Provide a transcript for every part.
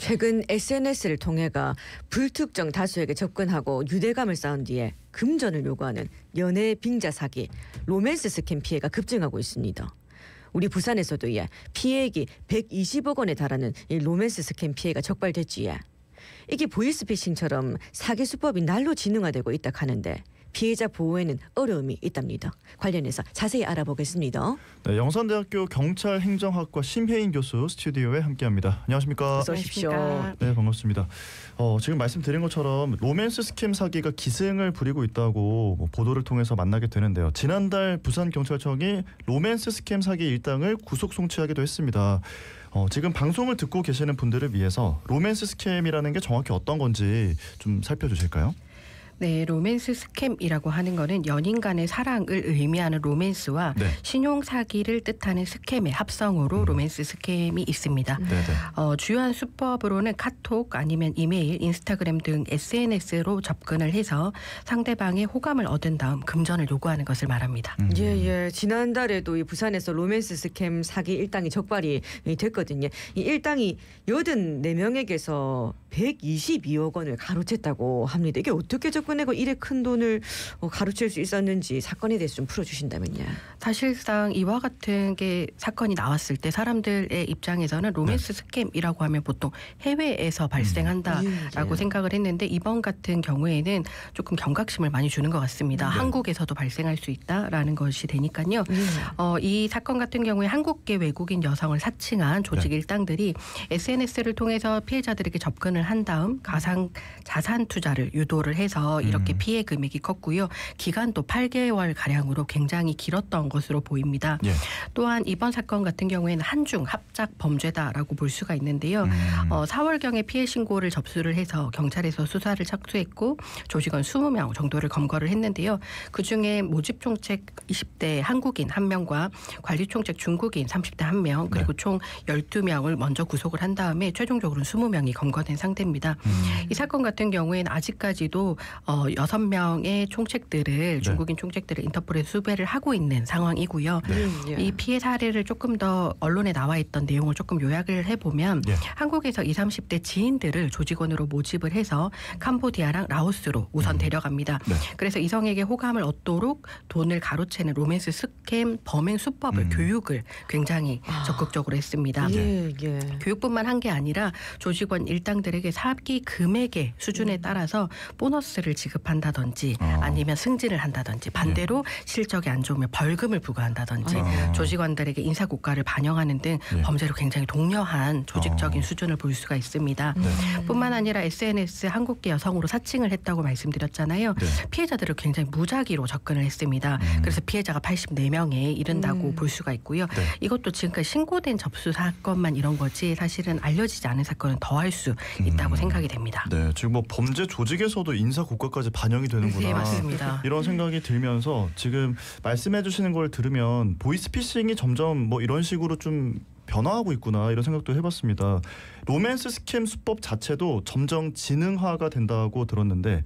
최근 SNS를 통해가 불특정 다수에게 접근하고 유대감을 쌓은 뒤에 금전을 요구하는 연애 빙자 사기, 로맨스 스캠 피해가 급증하고 있습니다. 우리 부산에서도 피해액이 120억 원에 달하는 이 로맨스 스캠 피해가 적발됐지에 이게 보이스피싱처럼 사기 수법이 날로 진흥화되고 있다 하는데 피해자 보호에는 어려움이 있답니다. 관련해서 자세히 알아보겠습니다. 네, 영산대학교 경찰행정학과 심혜인 교수 스튜디오에 함께합니다. 안녕하십니까? 어서 오십시오. 네, 반갑습니다. 지금 말씀드린 것처럼 로맨스 스캠 사기가 기승을 부리고 있다고 보도를 통해서 만나게 되는데요. 지난달 부산경찰청이 로맨스 스캠 사기 일당을 구속 송치하기도 했습니다. 지금 방송을 듣고 계시는 분들을 위해서 로맨스 스캠이라는 게 정확히 어떤 건지 좀 살펴주실까요? 네, 로맨스 스캠이라고 하는 거는 연인 간의 사랑을 의미하는 로맨스와 네. 신용 사기를 뜻하는 스캠의 합성어로 로맨스 스캠이 있습니다. 주요한 수법으로는 카톡 아니면 이메일, 인스타그램 등 SNS로 접근을 해서 상대방의 호감을 얻은 다음 금전을 요구하는 것을 말합니다. 예. 지난달에도 이 부산에서 로맨스 스캠 사기 일당이 적발이 됐거든요. 이 일당이 84명에게서 122억 원을 가로챘다고 합니다. 이게 어떻게 접근하고 이래 큰 돈을 가로챌 수 있었는지 사건에 대해서 좀 풀어주신다면요. 사실상 이와 같은 게 사건이 나왔을 때 사람들의 입장에서는 로맨스 스캠이라고 하면 보통 해외에서 발생한다라고 생각을 했는데 이번 같은 경우에는 조금 경각심을 많이 주는 것 같습니다. 한국에서도 발생할 수 있다라는 것이 되니까요. 이 사건 같은 경우에 한국계 외국인 여성을 사칭한 조직 일당들이 SNS를 통해서 피해자들에게 접근을 한 다음 가상 자산 투자를 유도를 해서 이렇게 피해 금액이 컸고요. 기간도 8개월 가량으로 굉장히 길었던 것으로 보입니다. 또한 이번 사건 같은 경우에는 한중 합작 범죄다라고 볼 수가 있는데요. 4월경에 피해 신고를 접수를 해서 경찰에서 수사를 착수했고 조직원 20명 정도를 검거를 했는데요. 그중에 모집총책 20대 한국인 1명과 관리총책 중국인 30대 1명 그리고 총 12명을 먼저 구속을 한 다음에 최종적으로는 20명이 검거된 상태입니다. 이 사건 같은 경우에는 아직까지도 6명의 총책들을 중국인 총책들을 인터폴에 수배를 하고 있는 상황이고요. 이 피해 사례를 조금 더 언론에 나와 있던 내용을 조금 요약을 해보면 한국에서 20, 30대 지인들을 조직원으로 모집을 해서 캄보디아랑 라오스로 우선 데려갑니다. 그래서 이성에게 호감을 얻도록 돈을 가로채는 로맨스 스캠 범행 수법을 교육을 굉장히 적극적으로 했습니다. 교육뿐만 한 게 아니라 조직원 일당들에게 사기 금액의 수준에 따라서 보너스를 지급한다든지 아니면 승진을 한다든지 반대로 실적이 안 좋으면 벌금을 부과한다든지 조직원들에게 인사고과를 반영하는 등 범죄로 굉장히 독려한 조직적인 수준을 볼 수가 있습니다. 뿐만 아니라 SNS 한국계 여성으로 사칭을 했다고 말씀드렸잖아요. 피해자들을 굉장히 무작위로 접근을 했습니다. 그래서 피해자가 84명에 이른다고 볼 수가 있고요. 이것도 지금까지 신고된 접수 사건만 이런 거지 사실은 알려지지 않은 사건은 더 할 수 있다고 생각이 됩니다. 네, 지금 뭐 범죄 조직에서도 인사 고과까지 반영이 되는구나. 네, 맞습니다. 이런 생각이 들면서 지금 말씀해 주시는 걸 들으면 보이스피싱이 점점 뭐 이런 식으로 좀 변화하고 있구나 이런 생각도 해봤습니다. 로맨스 스캠 수법 자체도 점점 지능화가 된다고 들었는데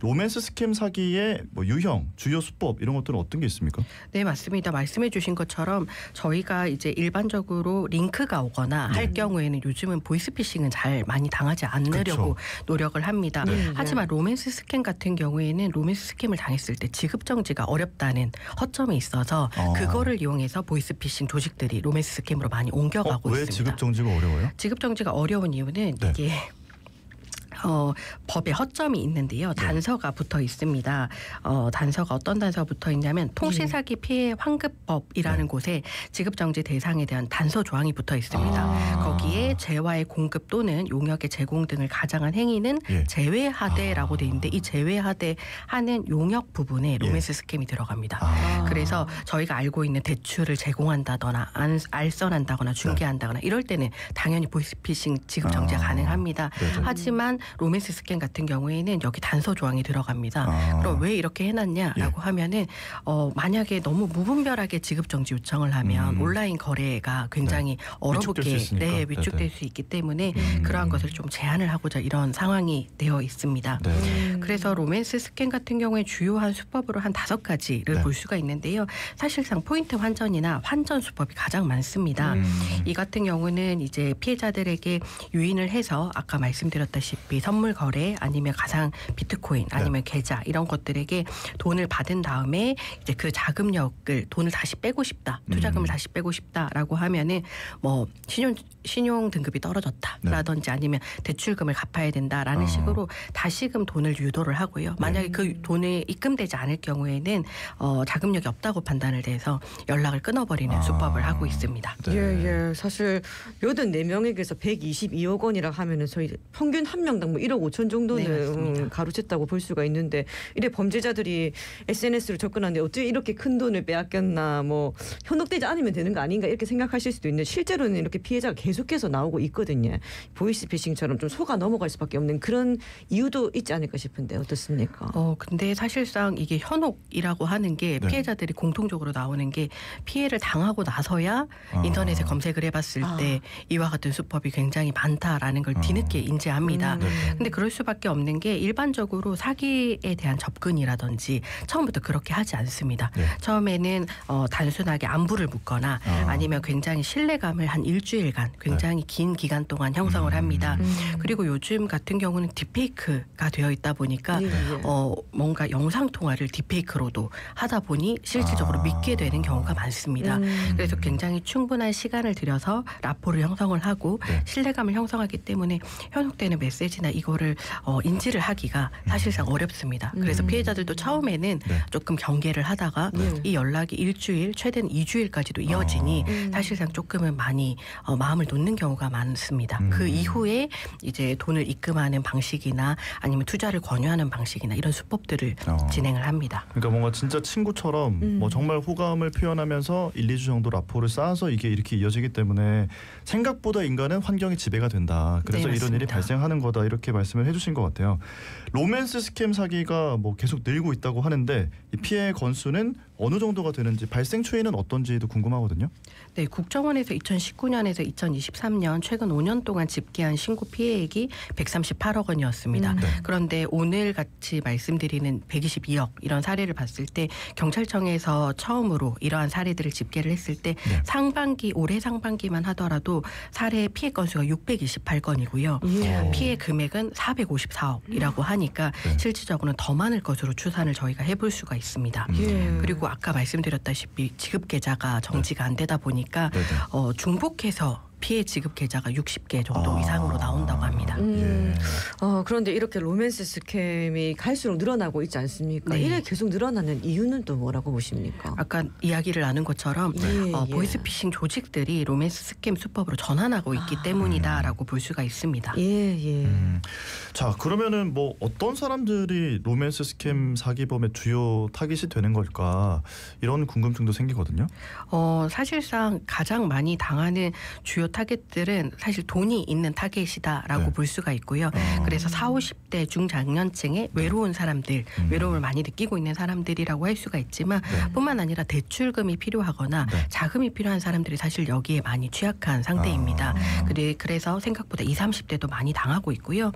로맨스 스캠 사기의 뭐 유형, 주요 수법 이런 것들은 어떤 게 있습니까? 네, 맞습니다. 말씀해 주신 것처럼 저희가 이제 일반적으로 링크가 오거나 할 경우에는 요즘은 보이스피싱은 잘 많이 당하지 않으려고 노력을 합니다. 하지만 로맨스 스캠 같은 경우에는 로맨스 스캠을 당했을 때 지급 정지가 어렵다는 허점이 있어서 그거를 이용해서 보이스피싱 조직들이 로맨스 스캠으로 많이 옮겨가고 왜 있습니다. 지급 정지가 어려워요? 지급 정지가 어려운 이유는 이게 법에 허점이 있는데요. 단서가 붙어 있습니다. 단서가 어떤 단서가 붙어 있냐면 통신사기 피해 환급법이라는 곳에 지급정지 대상에 대한 단서 조항이 붙어 있습니다. 거기에 재화의 공급 또는 용역의 제공 등을 가장한 행위는 제외하되라고 돼 있는데 이 제외하되 하는 용역 부분에 로맨스 스캠이 들어갑니다. 그래서 저희가 알고 있는 대출을 제공한다거나 알선한다거나 중개한다거나 이럴 때는 당연히 보이스피싱 지급정지가 가능합니다. 하지만 로맨스 스캠 같은 경우에는 여기 단서 조항이 들어갑니다. 그럼 왜 이렇게 해놨냐라고 하면은 만약에 너무 무분별하게 지급 정지 요청을 하면 온라인 거래가 굉장히 얼어붙게 위축될 수 있기 때문에 그러한 것을 좀 제한을 하고자 이런 상황이 되어 있습니다. 그래서 로맨스 스캠 같은 경우에 주요한 수법으로 한 5가지를 볼 수가 있는데요. 사실상 포인트 환전이나 환전 수법이 가장 많습니다. 이 같은 경우는 이제 피해자들에게 유인을 해서 아까 말씀드렸다시피 선물 거래 아니면 가상 비트코인 아니면 계좌 이런 것들에게 돈을 받은 다음에 이제 그 자금력을 돈을 다시 빼고 싶다, 투자금을 다시 빼고 싶다라고 하면은 뭐 신용 등급이 떨어졌다라든지 아니면 대출금을 갚아야 된다라는 식으로 다시금 돈을 유도를 하고요. 만약에 그 돈이 입금되지 않을 경우에는 자금력이 없다고 판단을 돼서 연락을 끊어버리는 수법을 하고 있습니다. 예. 사실 84명에게서 122억 원이라 하면은 저희 평균 한 명당 뭐 1억 5천 정도는 가로챘다고 볼 수가 있는데 이래 범죄자들이 SNS로 접근하는데 어떻게 이렇게 큰 돈을 빼앗겼나 뭐 현혹되지 않으면 되는 거 아닌가 이렇게 생각하실 수도 있는데 실제로는 이렇게 피해자가 계속해서 나오고 있거든요. 보이스피싱처럼 좀 속아 넘어갈 수밖에 없는 그런 이유도 있지 않을까 싶은데 어떻습니까? 근데 사실상 이게 현혹이라고 하는 게 피해자들이 공통적으로 나오는 게 피해를 당하고 나서야 인터넷에 검색을 해봤을 때 이와 같은 수법이 굉장히 많다라는 걸 뒤늦게 인지합니다. 근데 그럴 수밖에 없는 게 일반적으로 사기에 대한 접근이라든지 처음부터 그렇게 하지 않습니다. 처음에는 단순하게 안부를 묻거나 아니면 굉장히 신뢰감을 한 일주일간 굉장히 긴 기간 동안 형성을 합니다. 그리고 요즘 같은 경우는 딥페이크가 되어 있다 보니까 뭔가 영상 통화를 딥페이크로도 하다 보니 실질적으로 믿게 되는 경우가 많습니다. 그래서 굉장히 충분한 시간을 들여서 라포를 형성을 하고 신뢰감을 형성하기 때문에 현혹되는 메시지나 이거를 인지를 하기가 사실상 어렵습니다. 그래서 피해자들도 처음에는 조금 경계를 하다가 이 연락이 일주일, 최대는 2주일까지도 이어지니 사실상 조금은 많이 마음을 놓는 경우가 많습니다. 그 이후에 이제 돈을 입금하는 방식이나 아니면 투자를 권유하는 방식이나 이런 수법들을 진행을 합니다. 그러니까 뭔가 진짜 친구처럼 뭐 정말 호감을 표현하면서 1, 2주 정도 라포를 쌓아서 이게 이렇게 이어지기 때문에 생각보다 인간은 환경이 지배가 된다. 그래서 이런 일이 발생하는 거다. 이렇게 말씀을 해주신 것 같아요. 로맨스 스캠 사기가 뭐 계속 늘고 있다고 하는데 이 피해 건수는 어느 정도가 되는지 발생 추이는 어떤지도 궁금하거든요. 네, 국정원에서 2019년에서 2023년 최근 5년 동안 집계한 신고 피해액이 138억 원이었습니다. 그런데 오늘 같이 말씀드리는 122억 이런 사례를 봤을 때 경찰청에서 처음으로 이러한 사례들을 집계를 했을 때 올해 상반기만 하더라도 사례 피해 건수가 628건이고요. 피해 금액은 454억이라고 하니까 실질적으로는 더 많을 것으로 추산을 저희가 해볼 수가 있습니다. 그리고 아까 말씀드렸다시피 지급 계좌가 정지가 안 되다 보니까 중복해서 피해 지급 계좌가 60개 정도 이상으로 나온다고 합니다. 그런데 이렇게 로맨스 스캠이 갈수록 늘어나고 있지 않습니까? 이래 계속 늘어나는 이유는 또 뭐라고 보십니까? 아까 이야기를 나눈 것처럼 보이스피싱 조직들이 로맨스 스캠 수법으로 전환하고 있기 때문이다라고 볼 수가 있습니다. 자, 그러면은 뭐 어떤 사람들이 로맨스 스캠 사기범의 주요 타깃이 되는 걸까? 이런 궁금증도 생기거든요. 사실상 가장 많이 당하는 주요 타겟들은 사실 돈이 있는 타겟이다라고 볼 수가 있고요. 그래서 40, 50대 중장년층의 외로운 사람들, 외로움을 많이 느끼고 있는 사람들이라고 할 수가 있지만 뿐만 아니라 대출금이 필요하거나 자금이 필요한 사람들이 사실 여기에 많이 취약한 상태입니다. 그래서 생각보다 20, 30대도 많이 당하고 있고요.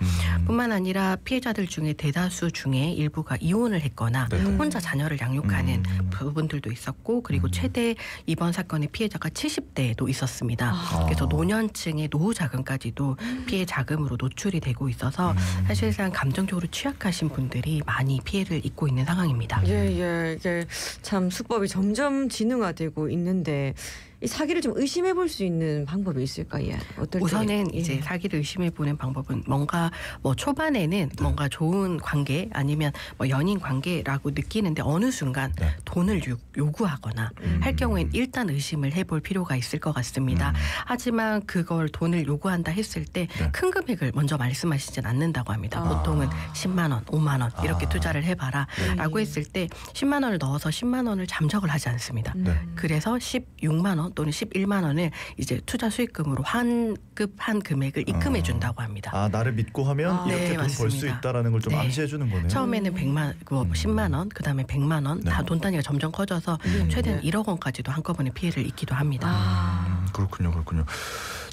뿐만 아니라 피해자들 중에 대다수 중에 일부가 이혼을 했거나 혼자 자녀를 양육하는 부분들도 있었고 그리고 최대 이번 사건의 피해자가 70대도 있었습니다. 그래서 노년층의 노후 자금까지도 피해 자금으로 노출이 되고 있어서 사실상 감정적으로 취약하신 분들이 많이 피해를 입고 있는 상황입니다. 이게 참 수법이 점점 진흥화되고 있는데 이 사기를 좀 의심해 볼 수 있는 방법이 있을까요? 우선은 이제 사기를 의심해 보는 방법은 뭔가 뭐 초반에는 뭔가 좋은 관계 아니면 뭐 연인 관계라고 느끼는데 어느 순간 돈을 요구하거나 할 경우엔 일단 의심을 해볼 필요가 있을 것 같습니다. 하지만 그걸 돈을 요구한다 했을 때 큰 금액을 먼저 말씀하시진 않는다고 합니다. 보통은 10만 원, 5만 원 이렇게 투자를 해봐라 라고 했을 때 10만 원을 넣어서 10만 원을 잠적을 하지 않습니다. 그래서 16만 원 또는 11만 원을 이제 투자 수익금으로 환급한 금액을 입금해 준다고 합니다. 나를 믿고 하면 이렇게 돈 벌 수 있다라는 걸 좀 암시해 주는 거네요. 처음에는 10만 원, 그다음에 100만 원 다 돈 단위가 점점 커져서 최대는 1억 원까지도 한꺼번에 피해를 입기도 합니다. 그렇군요.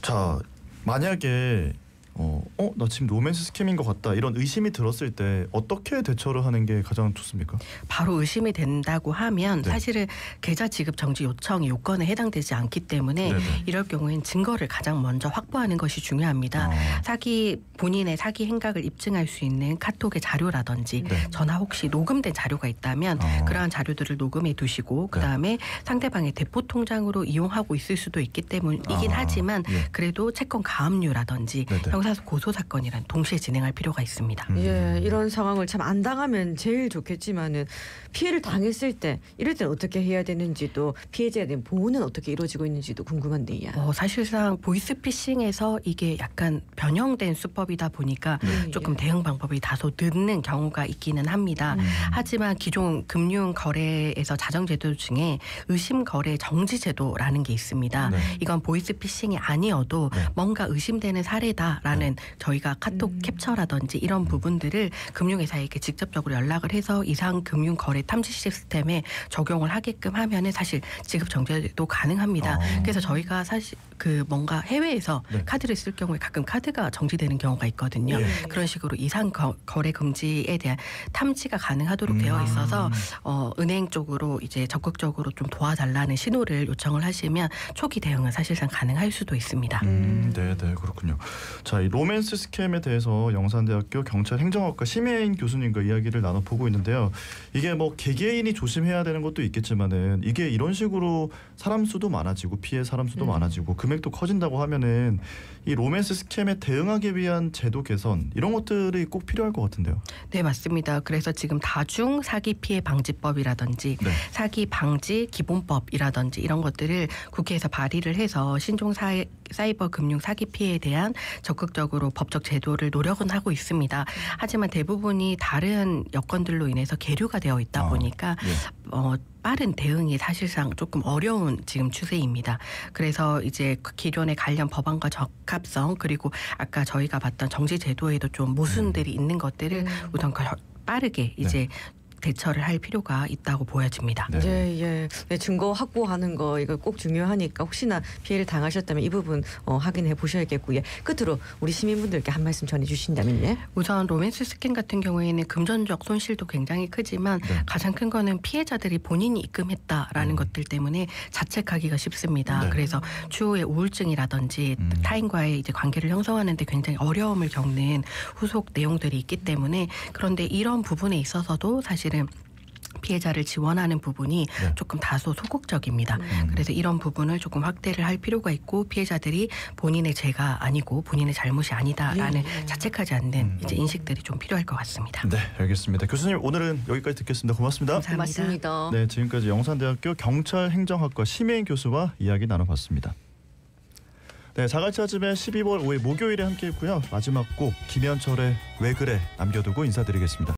자, 만약에 나 지금 로맨스 스캠인 것 같다 이런 의심이 들었을 때 어떻게 대처를 하는 게 가장 좋습니까? 바로 의심이 된다고 하면 네. 사실은 계좌 지급 정지 요청이 요건에 해당되지 않기 때문에 네네. 이럴 경우에는 증거를 가장 먼저 확보하는 것이 중요합니다. 본인의 사기 행각을 입증할 수 있는 카톡의 자료라든지 네. 전화 혹시 녹음된 자료가 있다면 그러한 자료들을 녹음해 두시고 그다음에 상대방의 대포 통장으로 이용하고 있을 수도 있기 때문이긴 하지만 예. 그래도 채권 가압류라든지 네네. 형사소 고소 사건이란 동시에 진행할 필요가 있습니다. 예, 이런 상황을 참 안 당하면 제일 좋겠지만은 피해를 당했을 때 이럴 때는 어떻게 해야 되는지도 피해자에 대한 보호는 어떻게 이루어지고 있는지도 궁금한데. 사실상 보이스피싱에서 이게 약간 변형된 수법이다 보니까 조금 대응 방법이 다소 늦는 경우가 있기는 합니다. 하지만 기존 금융 거래에서 자정 제도 중에 의심 거래 정지 제도라는 게 있습니다. 네. 이건 보이스피싱이 아니어도 네. 뭔가 의심되는 사례다라는 저희가 카톡 캡처라든지 이런 부분들을 금융회사에게 직접적으로 연락을 해서 이상 금융 거래 탐지 시스템에 적용을 하게끔 하면은 사실 지급 정지도 가능합니다. 그래서 저희가 사실 뭔가 해외에서 네. 카드를 쓸 경우에 가끔 카드가 정지되는 경우가 있거든요. 예. 그런 식으로 이상 거래 금지에 대한 탐지가 가능하도록 되어 있어서 은행 쪽으로 이제 적극적으로 좀 도와달라는 신호를 요청을 하시면 초기 대응은 사실상 가능할 수도 있습니다. 네, 그렇군요. 자, 이 로맨스 스캠에 대해서 영산대학교 경찰행정학과 심혜인 교수님과 이야기를 나눠보고 있는데요. 이게 뭐 개개인이 조심해야 되는 것도 있겠지만은 이게 이런 식으로 사람 수도 많아지고 피해 사람 수도 많아지고 금액도 커진다고 하면은 이 로맨스 스캠에 대응하기 위한 제도 개선 이런 것들이 꼭 필요할 것 같은데요. 네, 맞습니다. 그래서 지금 다중 사기 피해 방지법이라든지 네. 사기 방지 기본법이라든지 이런 것들을 국회에서 발의를 해서 신종 사이버 금융 사기 피해에 대한 적극적으로 법적 제도를 노력은 하고 있습니다. 하지만 대부분이 다른 여건들로 인해서 계류가 되어 있다 보니까 빠른 대응이 사실상 조금 어려운 지금 추세입니다. 그래서 이제 기존의 관련 법안과 적합성 그리고 아까 저희가 봤던 정지 제도에도 좀 모순들이 있는 것들을 우선 빠르게 이제 대처를 할 필요가 있다고 보여집니다. 네, 증거 확보하는 거 이거 꼭 중요하니까 혹시나 피해를 당하셨다면 이 부분 확인해 보셔야겠고요. 끝으로 우리 시민분들께 한 말씀 전해주신다면요. 우선 로맨스 스캠 같은 경우에는 금전적 손실도 굉장히 크지만 가장 큰 거는 피해자들이 본인이 입금했다라는 것들 때문에 자책하기가 쉽습니다. 그래서 추후에 우울증이라든지 타인과의 이제 관계를 형성하는데 굉장히 어려움을 겪는 후속 내용들이 있기 때문에 그런데 이런 부분에 있어서도 사실은 피해자를 지원하는 부분이 조금 다소 소극적입니다. 그래서 이런 부분을 조금 확대를 할 필요가 있고 피해자들이 본인의 죄가 아니고 본인의 잘못이 아니다라는 자책하지 않는 이제 인식들이 좀 필요할 것 같습니다. 네, 알겠습니다. 교수님 오늘은 여기까지 듣겠습니다. 고맙습니다. 고맙습니다. 네, 지금까지 영산대학교 경찰행정학과 심혜인 교수와 이야기 나눠봤습니다. 네, 자갈치 아침에 12월 5일 목요일에 함께했고요. 마지막 곡 김현철의 왜 그래 남겨두고 인사드리겠습니다.